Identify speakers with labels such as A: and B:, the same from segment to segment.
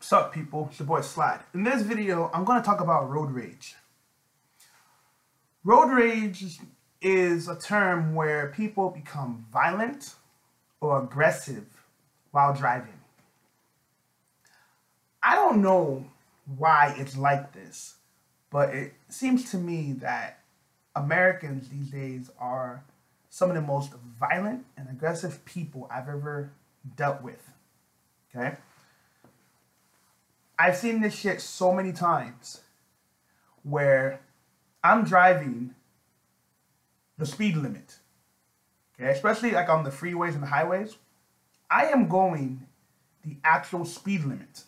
A: What's up, people? It's your boy Slide. In this video, I'm going to talk about road rage. Road rage is a term where people become violent or aggressive while driving. I don't know why it's like this, but it seems to me that Americans these days are some of the most violent and aggressive people I've ever dealt with. Okay? I've seen this shit so many times where I'm driving the speed limit, okay, especially like on the freeways and the highways. I am going the actual speed limit.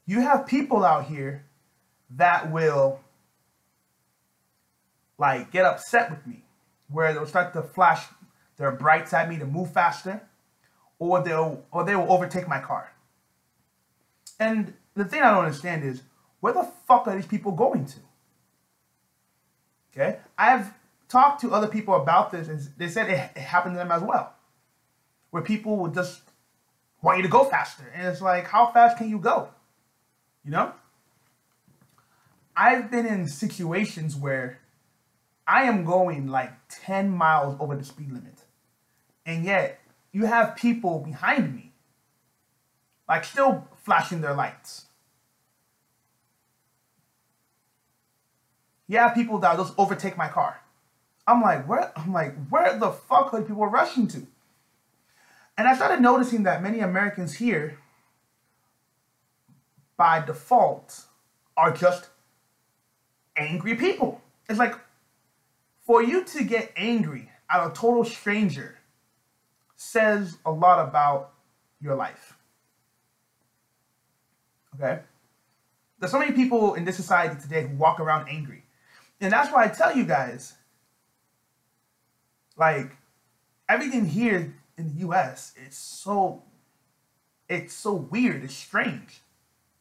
A: You have people out here that will like get upset with me, where they'll start to flash their brights at me to move faster, or they will overtake my car. And the thing I don't understand is, where the fuck are these people going to? Okay? I've talked to other people about this, and they said it happened to them as well. Where people would just want you to go faster. And it's like, how fast can you go? You know? I've been in situations where I am going like 10 miles over the speed limit. And yet, you have people behind me, like still flashing their lights. You have people that just overtake my car. I'm like, where the fuck are people rushing to? And I started noticing that many Americans here, by default, are just angry people. It's like, for you to get angry at a total stranger says a lot about your life. Okay? There's so many people in this society today who walk around angry. And that's why I tell you guys, like, everything here in the US is so weird, it's strange.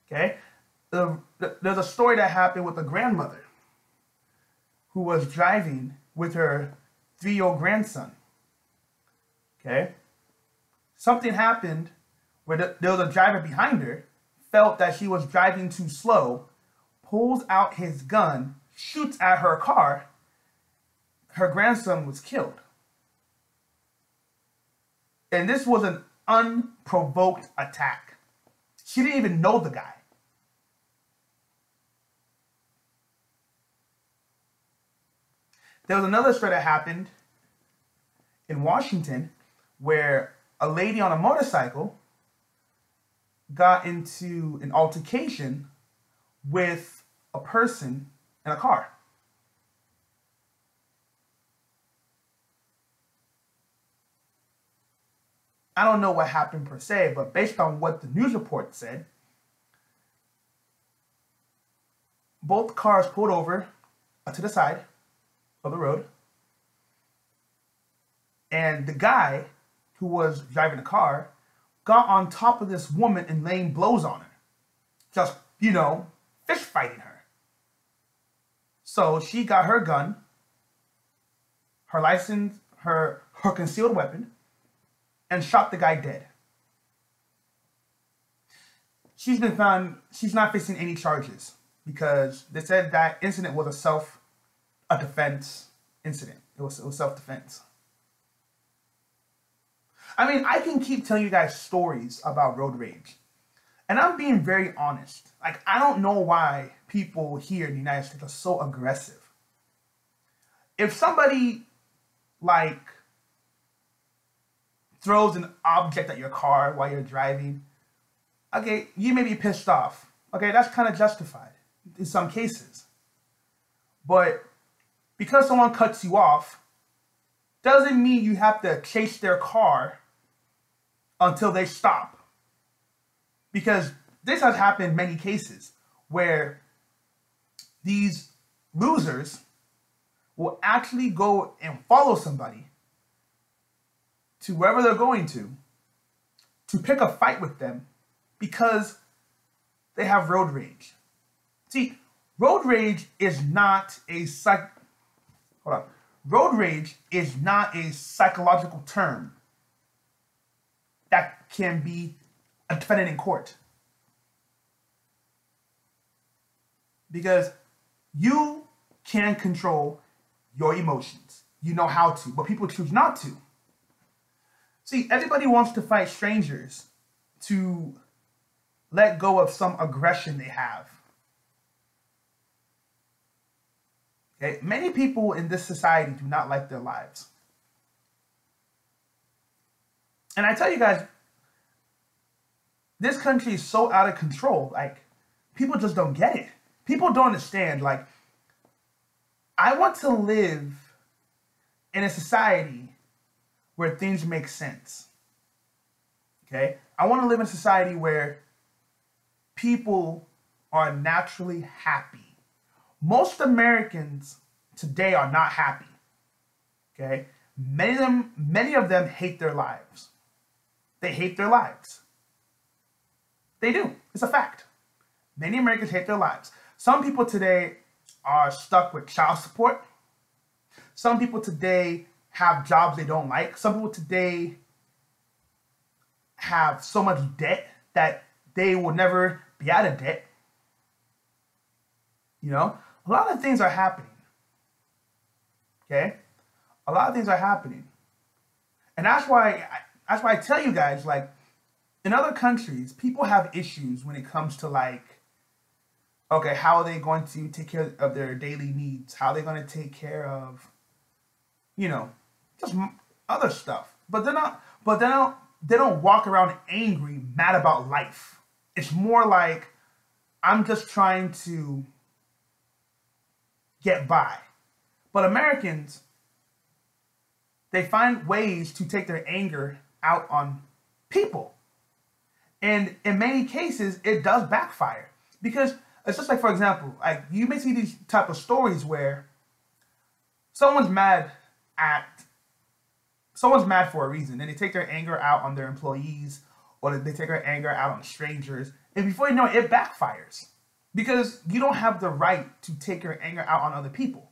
A: Okay? There's a story that happened with a grandmother who was driving with her 3-year-old grandson. Okay? Something happened where there was a driver behind her, felt that she was driving too slow, pulls out his gun, shoots at her car. Her grandson was killed. And this was an unprovoked attack. She didn't even know the guy. There was another story that happened in Washington where a lady on a motorcycle got into an altercation with a person in a car. I don't know what happened per se, but based on what the news report said, both cars pulled over to the side of the road, and the guy who was driving the car got on top of this woman and laying blows on her. Just, fist fighting her. So she got her gun, her license, her concealed weapon, and shot the guy dead. She's been found, she's not facing any charges because they said that incident was a defense incident. It was self-defense. I mean, I can keep telling you guys stories about road rage. And I'm being very honest. Like, I don't know why people here in the United States are so aggressive. If somebody, like, throws an object at your car while you're driving, okay, you may be pissed off. Okay, that's kind of justified in some cases. But because someone cuts you off, doesn't mean you have to chase their car until they stop. Because this has happened in many cases where these losers will actually go and follow somebody to wherever they're going to pick a fight with them because they have road rage. See, road rage is not a Road rage is not a psychological term that can be defended in court. because you can control your emotions. You know how to, but people choose not to. See, everybody wants to fight strangers to let go of some aggression they have. Okay? Many people in this society do not like their lives. And I tell you guys, this country is so out of control. Like, people just don't get it. People don't understand. Like, I want to live in a society where things make sense. Okay? I want to live in a society where people are naturally happy. Most Americans today are not happy. Okay? Many of them hate their lives. They hate their lives. They do. It's a fact. Many Americans hate their lives. Some people today are stuck with child support. Some people today have jobs they don't like. Some people today have so much debt that they will never be out of debt. You know, a lot of things are happening. Okay? A lot of things are happening. And that's why I tell you guys, like, in other countries, people have issues when it comes to, like, okay, how are they going to take care of their daily needs? How are they going to take care of, you know, just other stuff? But they don't walk around angry, mad about life. It's more like, I'm just trying to get by. But Americans, they find ways to take their anger out on people. And in many cases, it does backfire. Because it's just like, for example, like, you may see these type of stories where someone's mad for a reason, and they take their anger out on their employees, or they take their anger out on strangers, and before you know it, it backfires. Because you don't have the right to take your anger out on other people.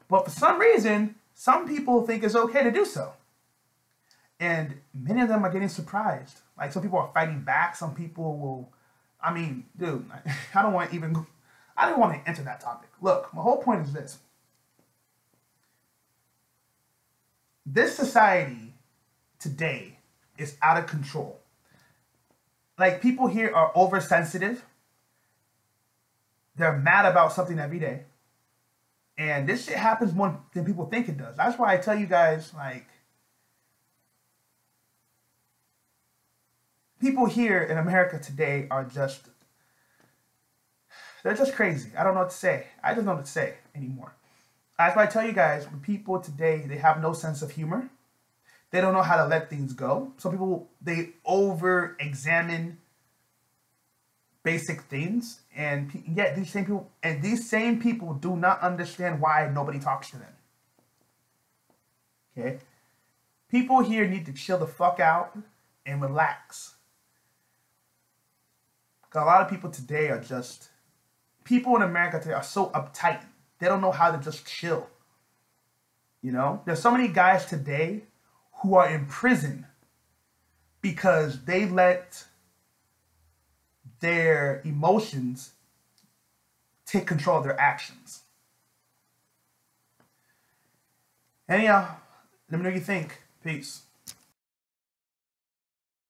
A: But for some reason, some people think it's okay to do so. And many of them are getting surprised. Like, some people are fighting back. Some people will, I mean, dude, I don't want to enter that topic. Look, my whole point is this. This society today is out of control. Like, people here are oversensitive. They're mad about something every day. And this shit happens more than people think it does. That's why I tell you guys, like, people here in America today are just, they're just crazy. I don't know what to say. I just don't know what to say anymore. That's why I tell you guys, when people today, they have no sense of humor. They don't know how to let things go. Some people, they over-examine basic things, and yet these same people do not understand why nobody talks to them. Okay? People here need to chill the fuck out and relax. Because a lot of people today are just, people in America today are so uptight. They don't know how to just chill. You know? There's so many guys today who are in prison because they let their emotions take control of their actions. Anyhow, let me know what you think. Peace.